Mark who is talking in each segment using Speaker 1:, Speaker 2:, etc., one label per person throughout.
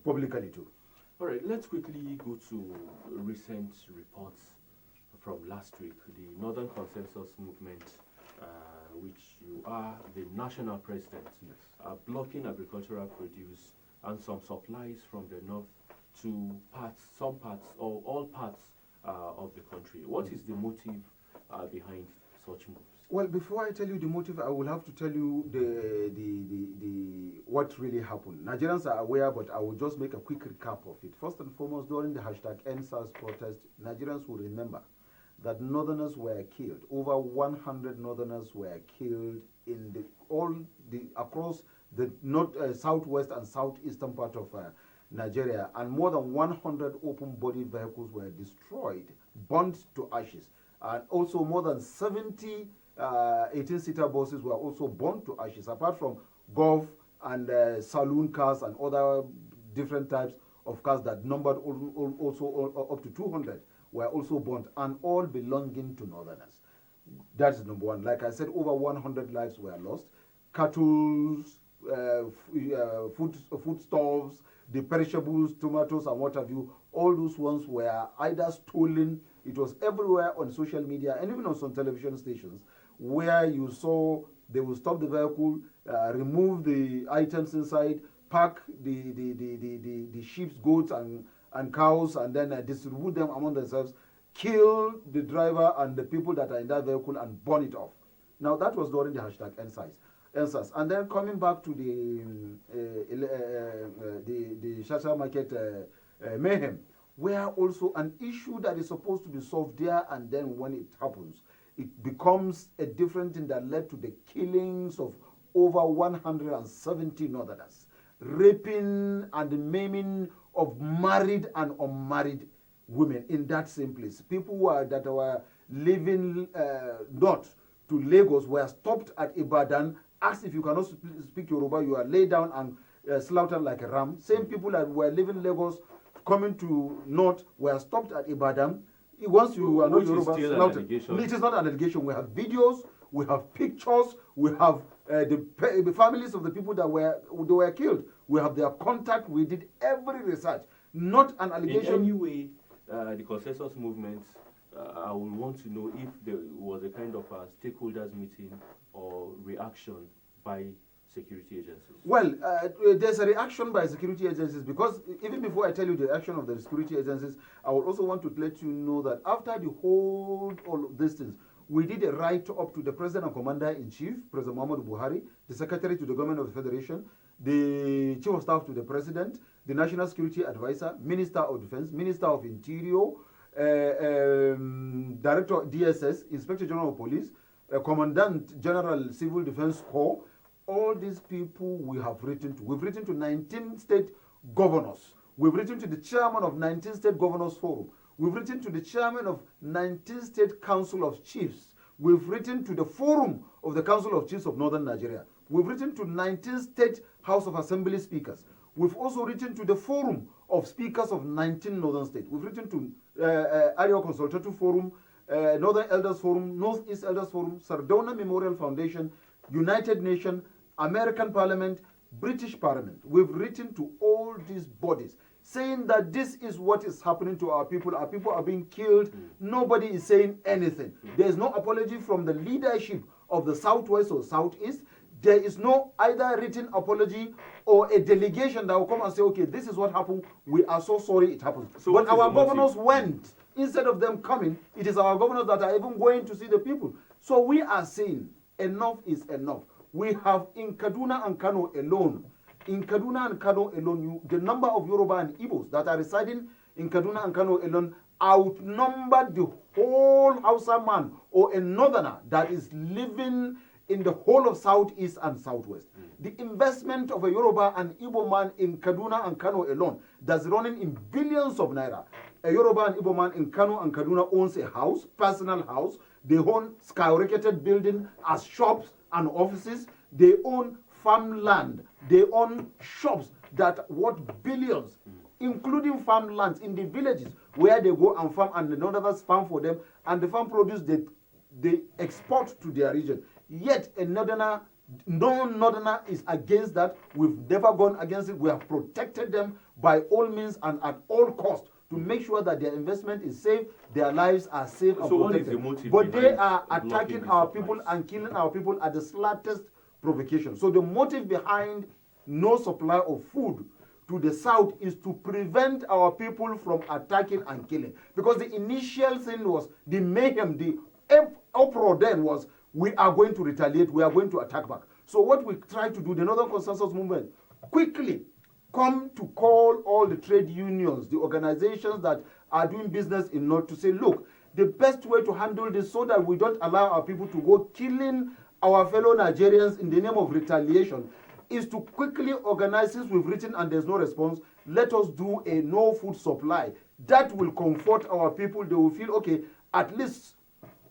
Speaker 1: publicly too.
Speaker 2: All right, let's quickly go to recent reports from last week. The Northern Consensus Movement, which you are the national president,
Speaker 1: Yes.
Speaker 2: are blocking agricultural produce and some supplies from the north to some parts, or all parts of the country. What is the motive behind such moves?
Speaker 1: Well, before I tell you the motive, I will have to tell you the what really happened. Nigerians are aware, but I will just make a quick recap of it. First and foremost, during the hashtag #EndSARS protest, Nigerians will remember that northerners were killed. Over 100 northerners were killed in across the southwest and southeastern part of Nigeria, and more than 100 open-bodied vehicles were destroyed, burnt to ashes, and also more than 70 18-seater buses were also burnt to ashes, apart from golf and saloon cars and other different types of cars that numbered also up to 200 were also burnt, and all belonging to northerners. That is number one. Like I said, over 100 lives were lost. Cattle, foodstuffs, the perishables, tomatoes, and what have you, all those ones were either stolen. It was everywhere on social media and even on some television stations, where you saw they will stop the vehicle, remove the items inside, pack the sheep, goats, and cows, and then distribute them among themselves, kill the driver and the people that are in that vehicle, and burn it off. Now, that was during the hashtag #EndSARS. And then coming back to the Shasha Market mayhem, where also an issue that is supposed to be solved there, and then when it happens, it becomes a different thing that led to the killings of over 170 northerners, raping and maiming of married and unmarried women in that same place. People that were living north to Lagos were stopped at Ibadan, asked if you cannot speak Yoruba, you are laid down and slaughtered like a ram. Same people that were living in Lagos coming to north were stopped at Ibadan. Once you are not Yoruba, slaughtered. It is not an allegation. We have videos, we have pictures, we have the families of the people that were killed. We have their contact. We did every research. Not an allegation.
Speaker 2: In any way, the consensus movement, I would want to know if there was a kind of a stakeholders meeting or reaction by security agencies.
Speaker 1: Well, there's a reaction by security agencies, because even before I tell you the action of the security agencies, I would also want to let you know that after the whole all of these things, we did a write-up to the President and Commander-in-Chief, President Muhammadu Buhari, the Secretary to the Government of the Federation, the Chief of Staff to the President, the National Security Advisor, Minister of Defense, Minister of Interior, Director of DSS, Inspector General of Police, Commandant General Civil Defense Corps. All these people we have written to. We've written to 19 state governors. We've written to the chairman of 19 State Governors Forum. We've written to the chairman of 19 State Council of Chiefs. We've written to the forum of the Council of Chiefs of Northern Nigeria. We've written to 19 State House of Assembly speakers. We've also written to the forum of speakers of 19 northern states. We've written to Arewa Consultative Forum, Northern Elders Forum, Northeast Elders Forum, Sardauna Memorial Foundation, United Nations, American Parliament, British Parliament. We've written to all these bodies saying that this is what is happening to our people. Our people are being killed. Nobody is saying anything. There is no apology from the leadership of the Southwest or Southeast. There is no either written apology or a delegation that will come and say, okay, this is what happened. We are so sorry it happened. So but our governors went. Instead of them coming, it is our governors that are even going to see the people. So we are saying enough is enough. We have in Kaduna and Kano alone, the number of Yoruba and Igbos that are residing in Kaduna and Kano alone outnumber the whole Hausa man or a northerner that is living in the whole of Southeast and Southwest. The investment of a Yoruba and Igbo man in Kaduna and Kano alone that's running in billions of naira. A Yoruba and Igbo man in Kano and Kaduna owns a house, personal house. They own skyrocketed building as shops and offices. They own farmland. They own shops that worth billions, including farmlands in the villages where they go and farm, and the northerners farm for them, and the farm produce they export to their region. Yet a northerner No northerner is against that. We've never gone against it. We have protected them by all means and at all cost to make sure that their investment is safe, their lives are safe and
Speaker 2: So what is
Speaker 1: protected.
Speaker 2: the motive
Speaker 1: But they
Speaker 2: behind
Speaker 1: are
Speaker 2: blocking
Speaker 1: attacking
Speaker 2: the
Speaker 1: our
Speaker 2: supplies?
Speaker 1: people and killing our people at the slightest provocation. So the motive behind no supply of food to the south is to prevent our people from attacking and killing. Because the initial thing was the mayhem, the uproar then was, we are going to retaliate, we are going to attack back. So what we try to do, the Northern Consensus Movement, quickly come to call all the trade unions, the organizations that are doing business in North, to say, look, the best way to handle this so that we don't allow our people to go killing our fellow Nigerians in the name of retaliation is to quickly organize, since we've written and there's no response, let us do a no food supply. That will comfort our people. They will feel, okay, at least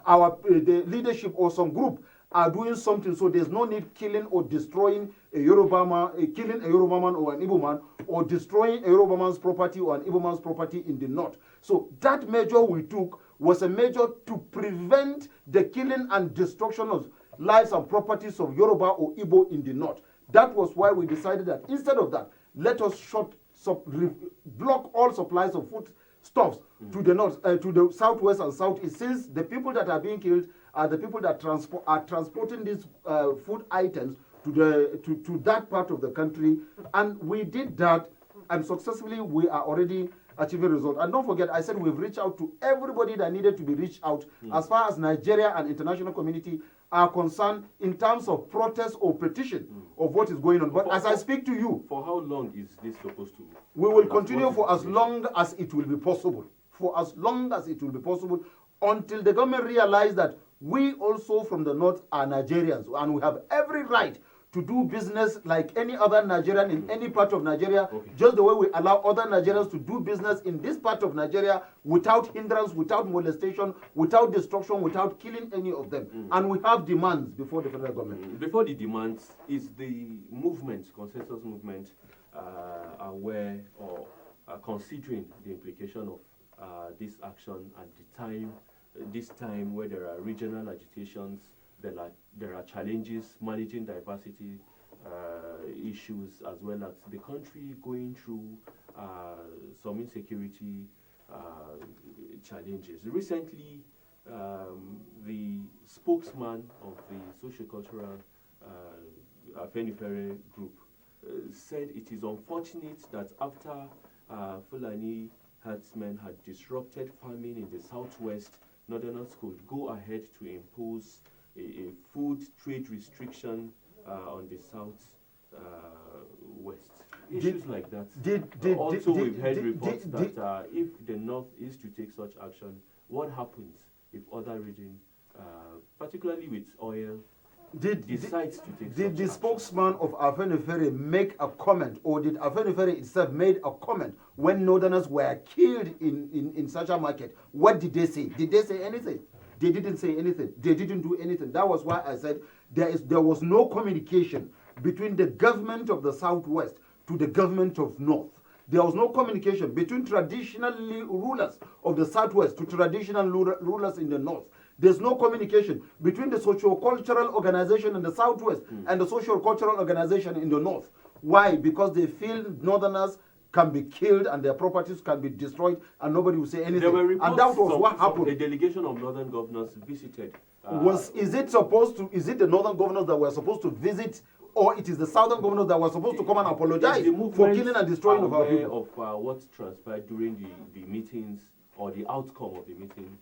Speaker 1: the leadership or some group are doing something, so there's no need killing or destroying a Yoruba man, killing a Yoruba man or an Igbo man, or destroying a Yoruba man's property or an Igbo man's property in the north. So that measure we took was a measure to prevent the killing and destruction of lives and properties of Yoruba or Igbo in the north. That was why we decided that instead of that, let us block all supplies of food stuffs to the north, to the southwest and southeast, since the people that are being killed are the people that are transporting these food items to that part of the country. And we did that, and successfully we are already achieving results. And don't forget, I said we've reached out to everybody that needed to be reached out as far as Nigeria and international community are concerned in terms of protest or petition of what is going on. But as I speak to you,
Speaker 2: for how long is this supposed to?
Speaker 1: We will continue for as long as it will be possible. For as long as it will be possible, until the government realize that we also from the north are Nigerians and we have every right to do business like any other Nigerian in any part of Nigeria, just the way we allow other Nigerians to do business in this part of Nigeria without hindrance, without molestation, without destruction, without killing any of them. And we have demands before the federal government.
Speaker 2: Before the demands, is the movement, consensus movement, aware or considering the implication of this action at the time, this time where there are regional agitations, there are challenges managing diversity issues, as well as the country going through some insecurity challenges. Recently, the spokesman of the socio-cultural Afenifere group said it is unfortunate that after Fulani herdsmen had disrupted farming in the southwest, Northerners could go ahead to impose a food trade restriction on the south west. Issues like that. We've heard reports that if the north is to take such action, what happens if other regions, particularly with oil, decides to take such
Speaker 1: Did the
Speaker 2: action?
Speaker 1: spokesman of Afenifere make a comment, or did Afenifere itself made a comment when Northerners were killed in such a market? What did they say? Did they say anything? They didn't say anything. They didn't do anything. That was why I said there was no communication between the government of the southwest to the government of north. There was no communication between traditional rulers of the southwest to traditional rulers in the north. There's no communication between the socio-cultural organization in the southwest and the socio-cultural organization in the north. Why? Because they feel Northerners can be killed and their properties can be destroyed and nobody will say anything.
Speaker 2: There were reports
Speaker 1: and that was what happened.
Speaker 2: A delegation of northern governors visited.
Speaker 1: Is it the northern governors that were supposed to visit, or it is the southern governors that were supposed to come and apologize for killing and destroying of our people?
Speaker 2: Of what transpired during the meetings or the outcome of the meeting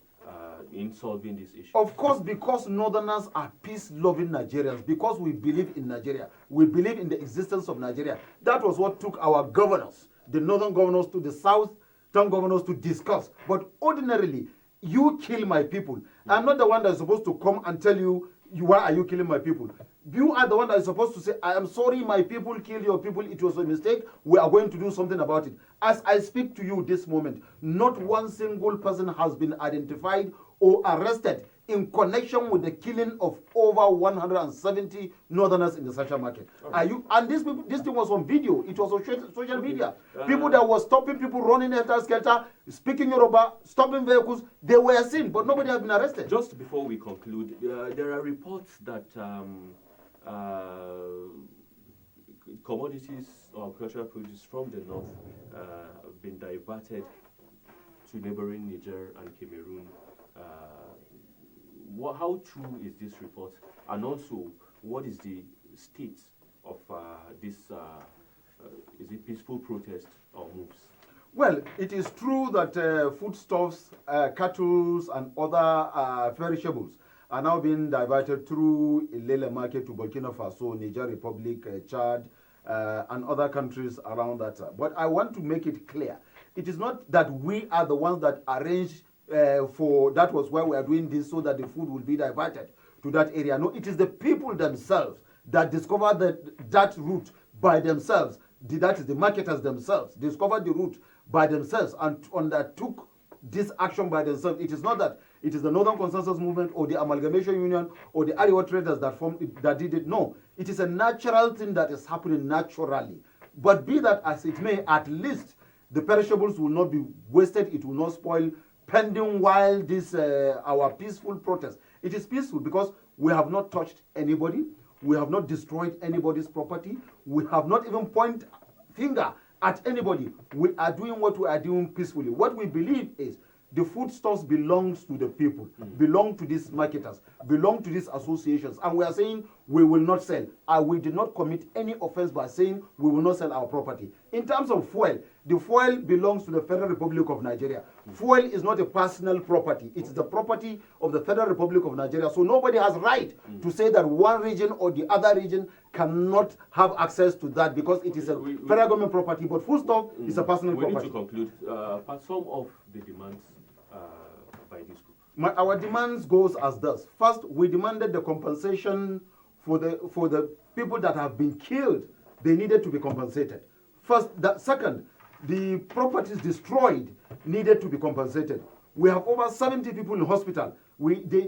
Speaker 2: in solving this issue?
Speaker 1: Of course, because Northerners are peace-loving Nigerians, because we believe in Nigeria, we believe in the existence of Nigeria. That was what took our governors, the northern governors, to the southern governors to discuss. But ordinarily, you kill my people. I'm not the one that's supposed to come and tell you, why are you killing my people? You are the one that is supposed to say, I am sorry, my people killed your people. It was a mistake. We are going to do something about it. As I speak to you this moment, not one single person has been identified or arrested in connection with the killing of over 170 Northerners in the Sasha market. And these people, this thing was on video. It was on social media. People that were stopping people running helter-skelter, speaking Yoruba, stopping vehicles, they were seen, but nobody has been arrested.
Speaker 2: Just before we conclude, there are reports that commodities or agricultural produce from the north have been diverted to neighboring Niger and Cameroon. How true is this report? And also, what is the state of this, is it peaceful protest or moves?
Speaker 1: Well, it is true that foodstuffs, cattle, and other perishables are now being diverted through Ilele market to Burkina Faso, Niger Republic, Chad, and other countries around that. But I want to make it clear, it is not that we are the ones that arranged for, that was why we are doing this, so that the food will be diverted to that area. No, it is the people themselves that discovered that route by themselves. That is the marketers themselves discovered the route by themselves and undertook this action by themselves. It is not that it is the Northern Consensus Movement or the Amalgamation Union or the Ariwa traders that did it. No, it is a natural thing that is happening naturally. But be that as it may, at least the perishables will not be wasted. It will not spoil pending while this our peaceful protest. It is peaceful because we have not touched anybody. We have not destroyed anybody's property. We have not even pointed finger at anybody. We are doing what we are doing peacefully. What we believe is the foodstuffs belongs to the people, belong to these marketers, belong to these associations. And we are saying we will not sell. We did not commit any offense by saying we will not sell our property. In terms of fuel, the fuel belongs to the Federal Republic of Nigeria. Fuel is not a personal property. It is the property of the Federal Republic of Nigeria. So nobody has right to say that one region or the other region cannot have access to that because it is a federal government property. But foodstuff is a personal property.
Speaker 2: We need to conclude. Some of the demands by this group.
Speaker 1: Our demands goes as thus. First, we demanded the compensation for the people that have been killed. They needed to be compensated. Second, the properties destroyed needed to be compensated. We have over 70 people in hospital.